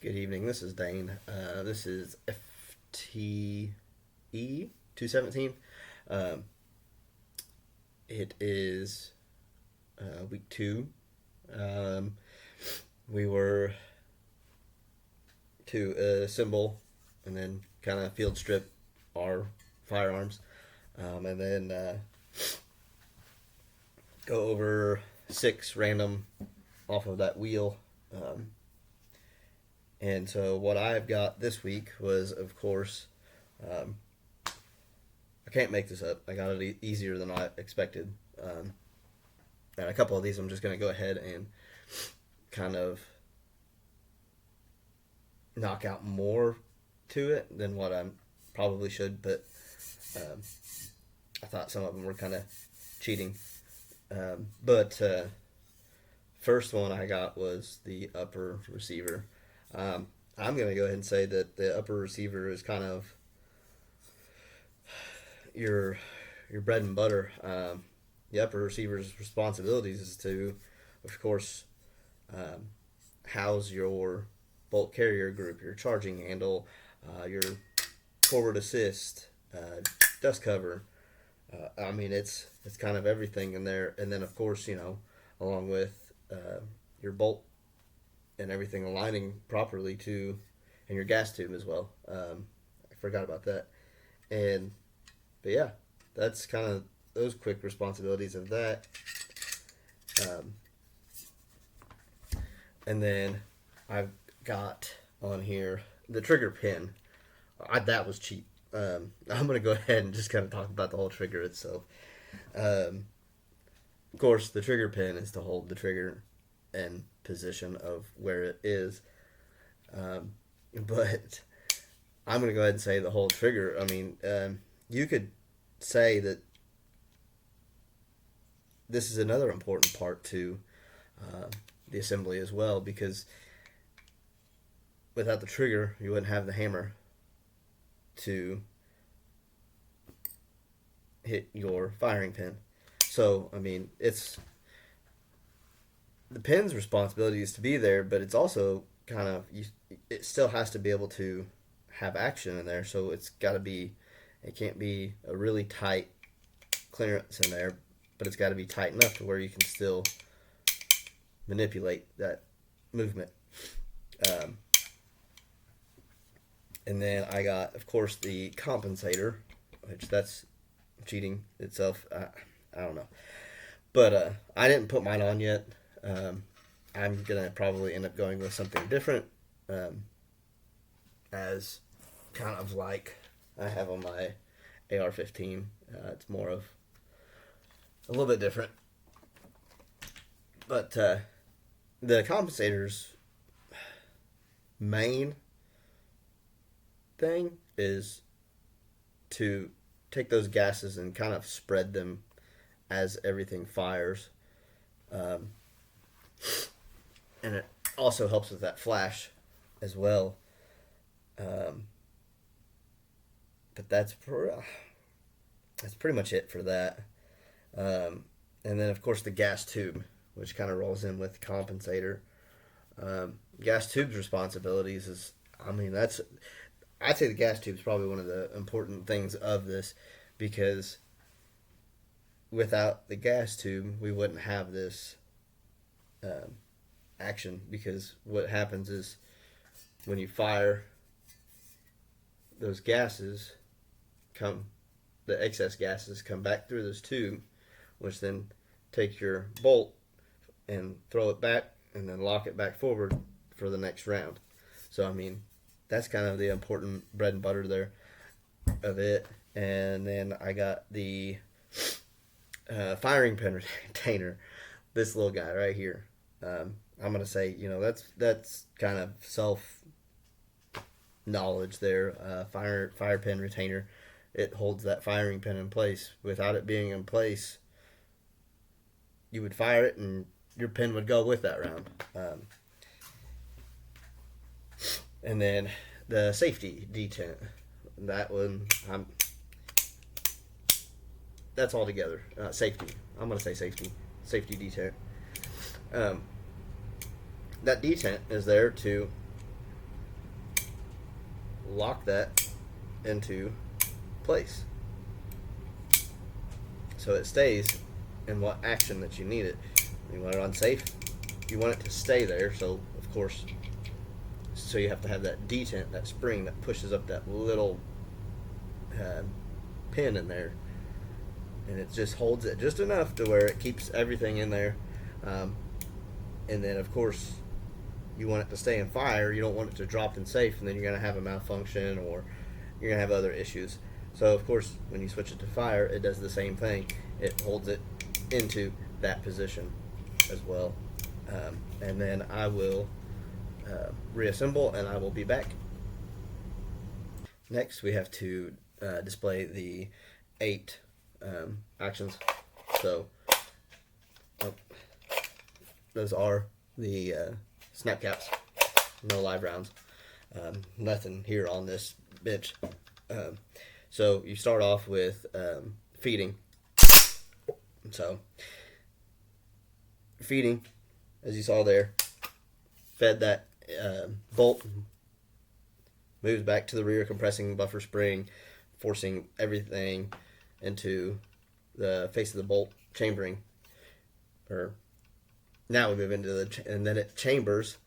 Good evening. This is Dane. This is FTE 217. Um, it is week two. Um, we were to assemble and then kind of field strip our firearms, and then go over six random off of that wheel. And so what I've got this week was, of course, um, I can't make this up. I got it easier than I expected. And a couple of these I'm just going to go ahead and kind of knock out more to it than what I probably should, but um, I thought some of them were kind of cheating. But first one I got was the upper receiver. I'm going to go ahead and say that the upper receiver is kind of your bread and butter. The upper receiver's responsibilities is to, of course, house your bolt carrier group, your charging handle, your forward assist, dust cover. It's kind of everything in there, and then of course, along with your bolt and everything aligning properly to, and your gas tube as well. I forgot about that. But yeah, that's kind of those quick responsibilities of that. And then I've got on here the trigger pin. That was cheap. I'm going to go ahead and just kind of talk about the whole trigger itself. Of course, the trigger pin is to hold the trigger and position of where it is. But I'm going to go ahead and say the whole trigger. You could say that this is another important part to the assembly as well, because without the trigger, you wouldn't have the hammer to hit your firing pin. So, it's the pin's responsibility is to be there, but it's also kind of, it still has to be able to have action in there. So it can't be a really tight clearance in there, but it's got to be tight enough to where you can still manipulate that movement. And then I got, of course, the compensator, which that's cheating itself. I don't know. But I didn't put mine on yet. I'm going to probably end up going with something different, as kind of like I have on my AR-15. It's more of a little bit different. But the compensator's main thing is to take those gases and kind of spread them as everything fires. And it also helps with that flash as well. But that's pretty much it for that. And then, of course, the gas tube, which kind of rolls in with the compensator. Gas tube's responsibilities is, I'd say the gas tube is probably one of the important things of this, because without the gas tube, we wouldn't have this action, because what happens is when you fire, those gases the excess gases come back through this tube, which then take your bolt and throw it back and then lock it back forward for the next round. So, that's kind of the important bread and butter there of it. And then I got the firing pin retainer, this little guy right here. I'm going to say, that's kind of self knowledge there. Fire pin retainer, it holds that firing pin in place. Without it being in place, you would fire it and your pin would go with that round. And then the safety detent, that one, that's all together. Safety. I'm going to say safety. Safety detent. That detent is there to lock that into place so it stays in what action that you need it. You want it on safe, you want it to stay there, so of course, so you have to have that detent, that spring that pushes up that little pin in there, and it just holds it just enough to where it keeps everything in there. And then of course you want it to stay in fire. You don't want it to drop in safe, and then you're going to have a malfunction or you're going to have other issues. So of course when you switch it to fire, it does the same thing. It holds it into that position as well. And then I will reassemble, and I will be back. Next we have to display the 8 actions. So those are the snap caps, no live rounds, nothing here on this bench. So you start off with feeding. So feeding, as you saw there, fed that bolt, moves back to the rear, compressing buffer spring, forcing everything into the face of the bolt, chambering. Now we move into and then it chambers.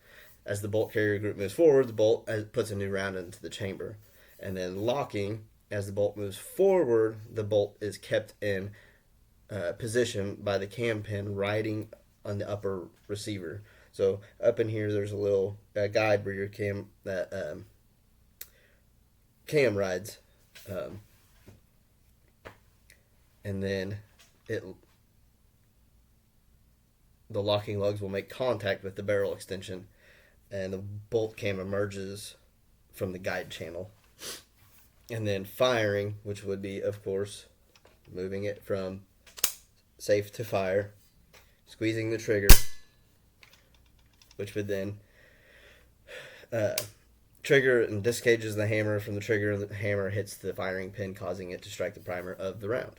As the bolt carrier group moves forward, the bolt puts a new round into the chamber. And then locking, as the bolt moves forward, the bolt is kept in position by the cam pin riding on the upper receiver. So up in here, there's a little guide where your cam rides, and then the locking lugs will make contact with the barrel extension, and the bolt cam emerges from the guide channel. And then firing, which would be, of course, moving it from safe to fire, squeezing the trigger, which would then trigger and disengages the hammer from the trigger, and the hammer hits the firing pin, causing it to strike the primer of the round.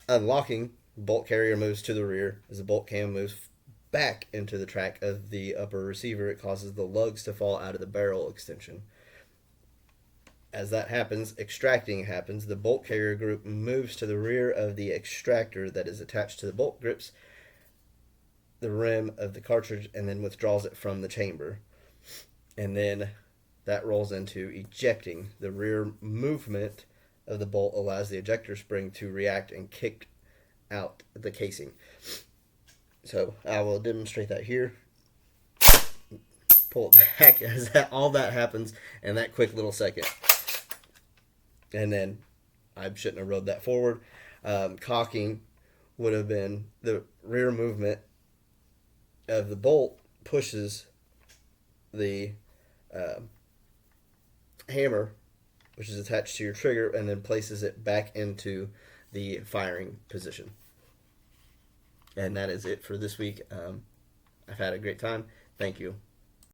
Unlocking, bolt carrier moves to the rear. As the bolt cam moves back into the track of the upper receiver, it causes the lugs to fall out of the barrel extension. As that happens, extracting happens. The bolt carrier group moves to the rear of the extractor that is attached to the bolt grips, the rim of the cartridge, and then withdraws it from the chamber. And then that rolls into ejecting. The rear movement of the bolt allows the ejector spring to react and kick out the casing. So I will demonstrate that here. Pull it back as all that happens in that quick little second. And then I shouldn't have rode that forward. Cocking would have been the rear movement of the bolt pushes the hammer, which is attached to your trigger, and then places it back into the firing position. And that is it for this week. I've had a great time. Thank you.